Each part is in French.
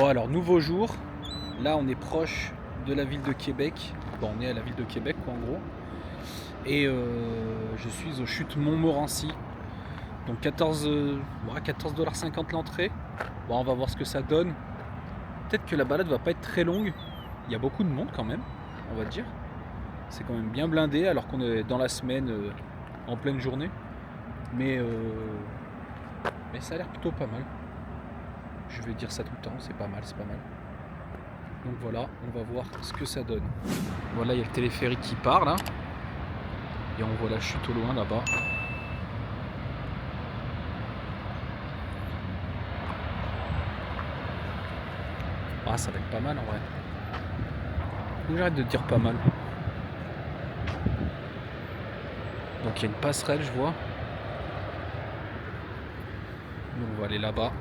Bon alors, nouveau jour. Là on est proche de la ville de Québec. Bon, on est à la ville de Québec quoi, en gros. Et je suis aux chutes Montmorency. Donc 14,50$ l'entrée. Bon, on va voir ce que ça donne. Peut-être que la balade va pas être très longue. Il y a beaucoup de monde quand même, on va dire. C'est quand même bien blindé alors qu'on est dans la semaine, en pleine journée. Mais ça a l'air plutôt pas mal. Je vais dire ça tout le temps, c'est pas mal, c'est pas mal. Donc voilà, on va voir ce que ça donne. Voilà, il y a le téléphérique qui part là. Et on voit la chute au loin là-bas. Ah, ça va être pas mal en vrai. J'arrête de dire pas mal. Donc il y a une passerelle, je vois. Donc on va aller là-bas.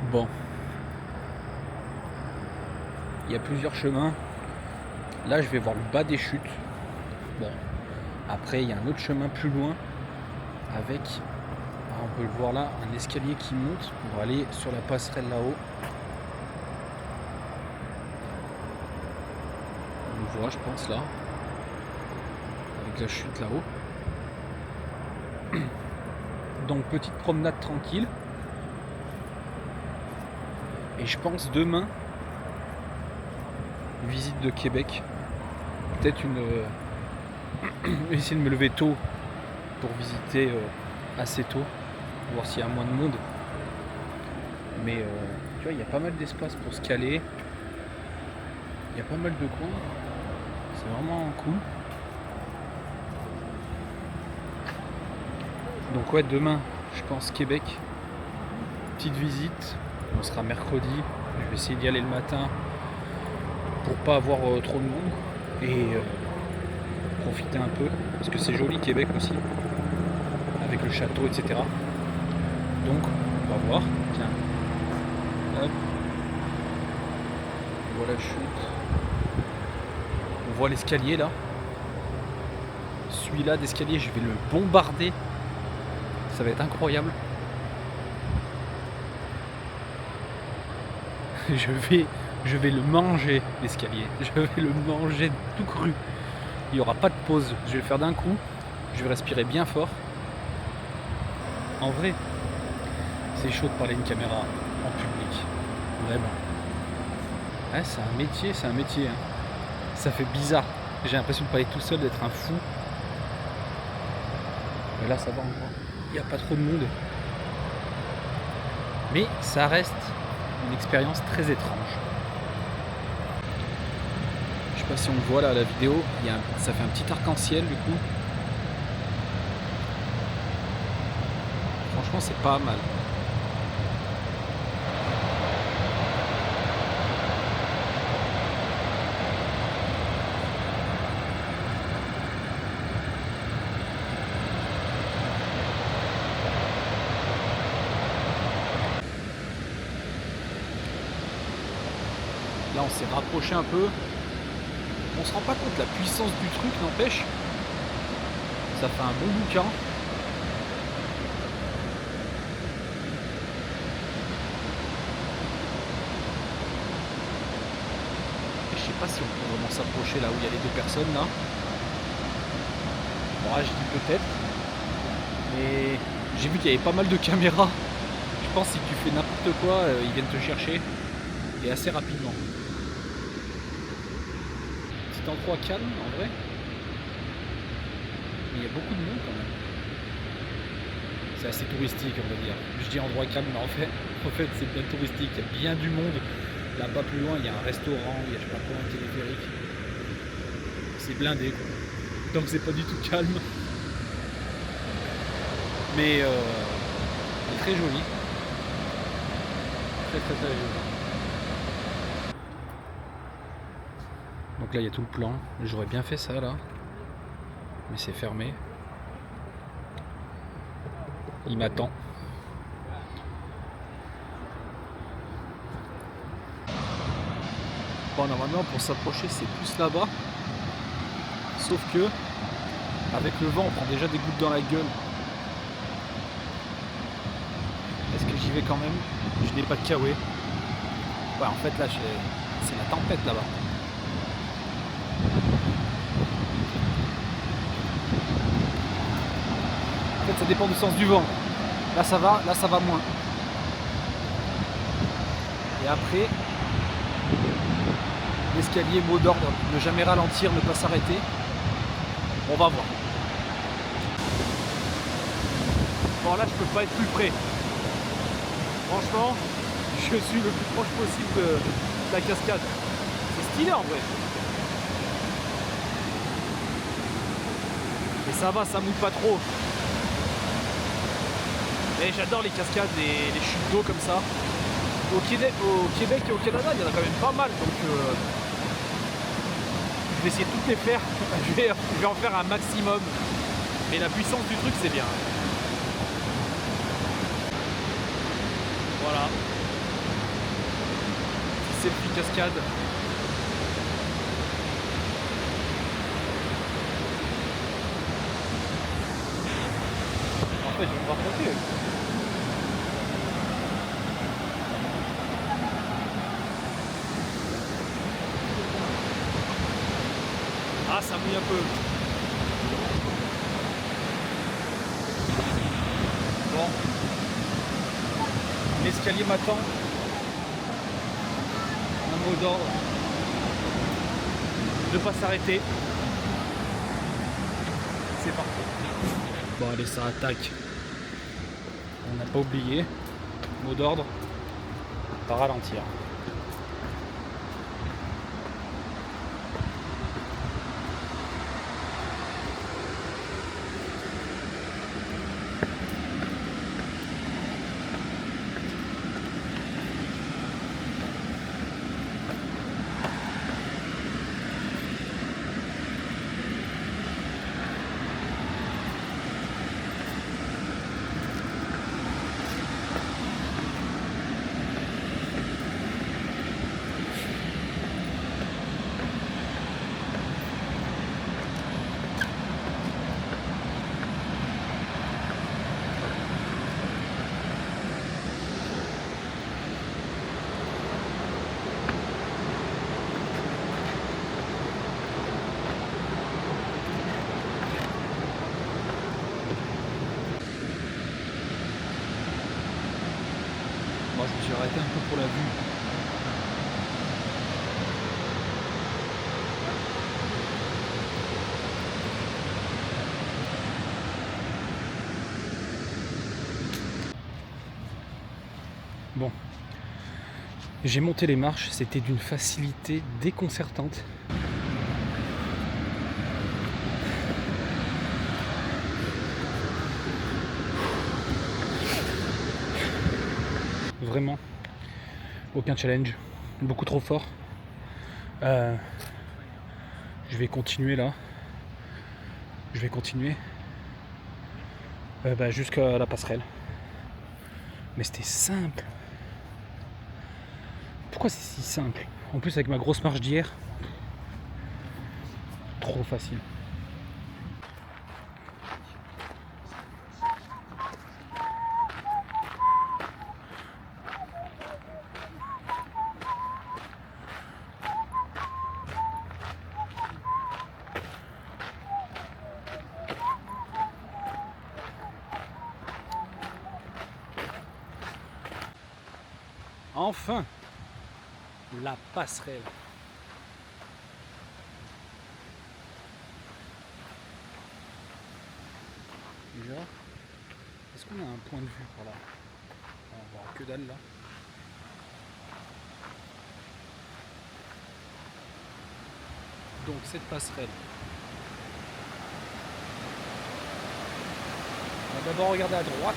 Bon. Il y a plusieurs chemins. Là, je vais voir le bas des chutes. Bon. Après, il y a un autre chemin plus loin avec, on peut le voir là, un escalier qui monte pour aller sur la passerelle là-haut. On le voit, je pense, là. Avec la chute là-haut. Donc, petite promenade tranquille. Et je pense demain, visite de Québec. Peut-être essayer de me lever tôt pour visiter assez tôt, voir s'il y a moins de monde. Mais tu vois, il y a pas mal d'espace pour se caler. Il y a pas mal de coins. C'est vraiment cool. Donc ouais, demain, je pense Québec. Petite visite. On sera mercredi. Je vais essayer d'y aller le matin pour pas avoir trop de monde et profiter un peu parce que c'est joli Québec aussi avec le château, etc. Donc on va voir. Tiens, hop, on voit la chute, on voit l'escalier là. Celui-là d'escalier, je vais le bombarder, ça va être incroyable. Je vais le manger, l'escalier. Je vais le manger tout cru. Il n'y aura pas de pause. Je vais le faire d'un coup. Je vais respirer bien fort. En vrai, c'est chaud de parler à une caméra en public. Vraiment. Ouais, c'est un métier, c'est un métier. Hein. Ça fait bizarre. J'ai l'impression de parler tout seul, d'être un fou. Mais là, ça va encore. Il n'y a pas trop de monde. Mais ça reste une expérience très étrange. Je sais pas si on le voit là à la vidéo, ça fait un petit arc-en-ciel du coup. Franchement c'est pas mal. Là on s'est rapproché un peu. On se rend pas compte la puissance du truc, n'empêche. Ça fait un bon bouquin. Et je sais pas si on peut vraiment s'approcher là où il y a les deux personnes là. Bon là je dis peut-être. Mais j'ai vu qu'il y avait pas mal de caméras. Je pense que si tu fais n'importe quoi, ils viennent te chercher. Et assez rapidement. Endroit calme en vrai, mais il y a beaucoup de monde quand même. C'est assez touristique on va dire. Je dis endroit calme mais en fait c'est bien touristique, il y a bien du monde. Là-bas plus loin il y a un restaurant, il y a je sais pas quoi, un téléphérique. C'est blindé quoi. Donc c'est pas du tout calme. Mais c'est très joli. Très très très joli. Donc là il y a tout le plan, j'aurais bien fait ça là, mais c'est fermé. Il m'attend. Bon normalement pour s'approcher c'est plus là-bas, sauf que avec le vent on prend déjà des gouttes dans la gueule. Est-ce que j'y vais vais quand même. Je n'ai pas de kawaii. Ouais, en fait là c'est la tempête là-bas. En fait ça dépend du sens du vent. Là ça va moins. Et après, l'escalier, mot d'ordre, ne jamais ralentir, ne pas s'arrêter. On va voir. Bon là je peux pas être plus près. Franchement, je suis le plus proche possible de la cascade. C'est stylé en vrai. Et ça va, ça mouille pas trop. Et j'adore les cascades, les chutes d'eau comme ça. Au Québec et au Canada, il y en a quand même pas mal. Donc je vais essayer de toutes les faire. Je vais en faire un maximum. Mais la puissance du truc, c'est bien. Voilà. Selfie cascade. En fait, je vais me rapprocher. Ah, ça mouille un peu. Bon. L'escalier m'attend. Un mot d'ordre. Ne pas s'arrêter. C'est parti. Bon allez, ça attaque. On n'a pas oublié. Mot d'ordre. Pas ralentir. Moi je me suis arrêté un peu pour la vue. Bon, j'ai monté les marches, c'était d'une facilité déconcertante. Vraiment, aucun challenge, beaucoup trop fort. Je vais continuer là. Je vais continuer jusqu'à la passerelle. Mais c'était simple. Pourquoi c'est si simple? En plus avec ma grosse marche d'hier, trop facile. Enfin, la passerelle. Déjà, est-ce qu'on a un point de vue par là? On voit que dalle là. Donc cette passerelle. On va d'abord regarder à droite.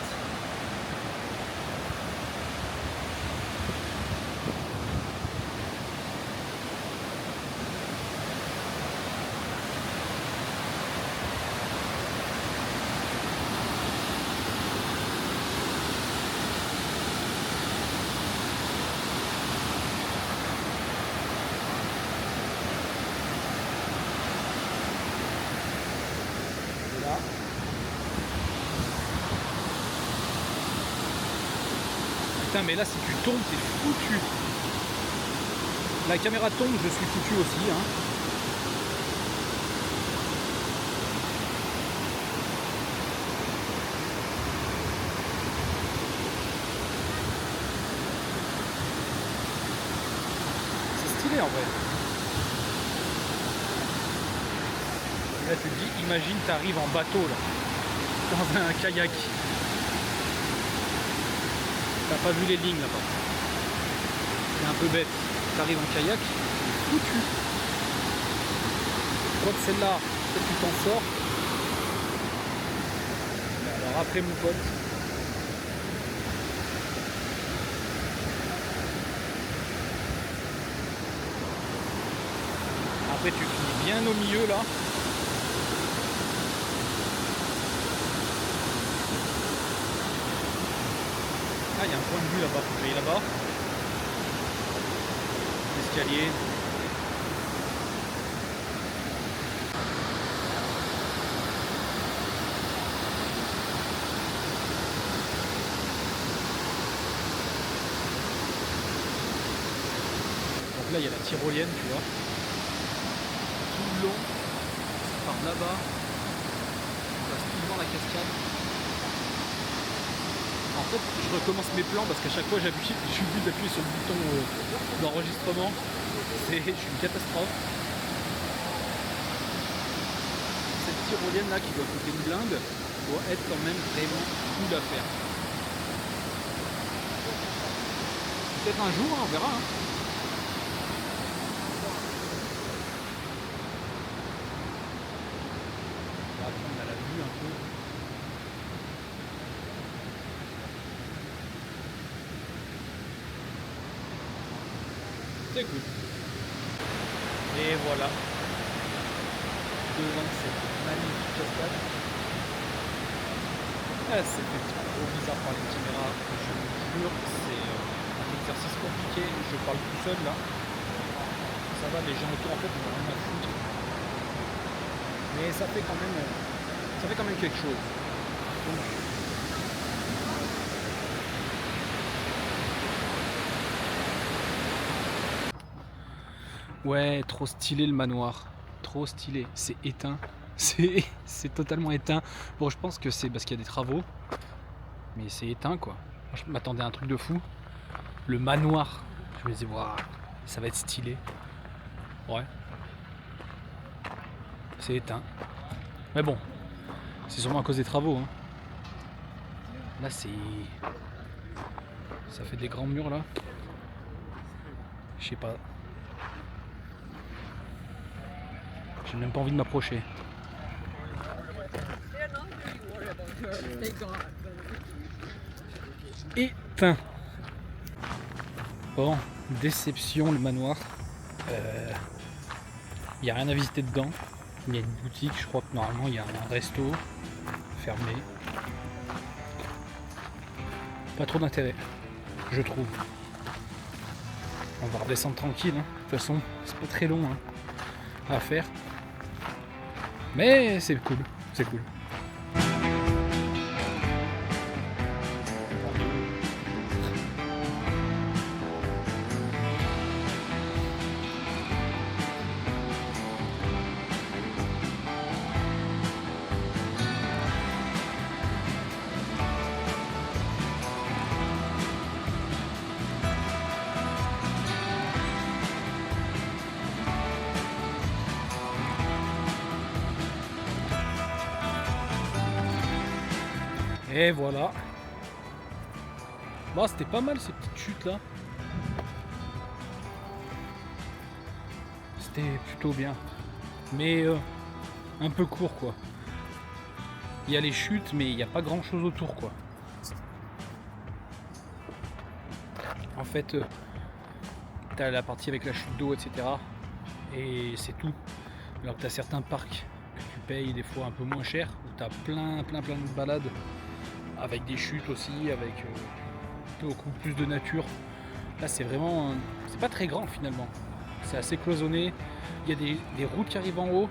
Putain, mais là, si tu tombes, t'es foutu. La caméra tombe, je suis foutu aussi. Hein. C'est stylé en vrai. Là, tu te dis, imagine, t'arrives en bateau là, dans un kayak. T'as pas vu les lignes là-bas. C'est un peu bête. T'arrives en kayak, foutu. Je crois que celle-là, peut-être tu t'en sors. Alors après mon pote. Après tu finis bien au milieu là. Ah, il y a un point de vue là-bas, faut que j'aille là-bas. Escalier. Donc là, il y a la tyrolienne, tu vois. Tout le long, par là-bas, on passe tout devant la cascade. En fait, je recommence mes plans parce qu'à chaque fois j'oublie d'appuyer sur le bouton d'enregistrement. Je suis une catastrophe. Cette tyrolienne là qui doit coûter une blinde doit être quand même vraiment cool à faire. Peut-être un jour, hein, on verra. Hein. On va prendre à la vue un peu. C'est cool. Et voilà. Devant cette magnifique cascade. Ah, c'est fait trop bizarre par les caméras. Je vous jure, c'est un exercice compliqué. Je parle tout seul là. Ça va, les gens autour en fait, ils n'ont rien à foutre. Mais ça fait quand même quelque chose. Donc, ouais, trop stylé le manoir. Trop stylé. C'est éteint. C'est totalement éteint. Bon, je pense que c'est parce qu'il y a des travaux. Mais c'est éteint quoi. Je m'attendais à un truc de fou. Le manoir. Je me disais, waouh, ça va être stylé. Ouais. C'est éteint. Mais bon, c'est sûrement à cause des travaux. Hein. Là, c'est. Ça fait des grands murs là. Je sais pas. J'ai même pas envie de m'approcher. Éteint. Bon, déception le manoir. Il n'y a rien à visiter dedans. Il y a une boutique, je crois que normalement il y a un resto fermé. Pas trop d'intérêt, je trouve. On va redescendre tranquille. Hein. De toute façon, c'est pas très long hein, à faire. Mais c'est cool, c'est cool. Et voilà. Bon, c'était pas mal ces petites chutes là. C'était plutôt bien. Mais un peu court quoi. Il y a les chutes mais il n'y a pas grand chose autour quoi. En fait, t'as la partie avec la chute d'eau etc. Et c'est tout. Alors que t'as certains parcs que tu payes des fois un peu moins cher. Où t'as plein de balades. Avec des chutes aussi, avec beaucoup plus de nature. Là c'est vraiment, c'est pas très grand finalement, c'est assez cloisonné, il y a des routes qui arrivent en haut,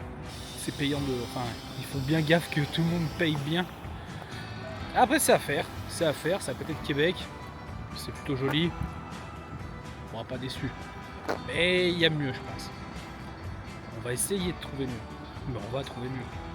c'est payant enfin il faut bien gaffe que tout le monde paye bien. Après c'est à faire, c'est à côté de Québec, C'est plutôt joli. On sera pas déçu. Mais il y a mieux, je pense. On va essayer de trouver mieux. Mais on va trouver mieux.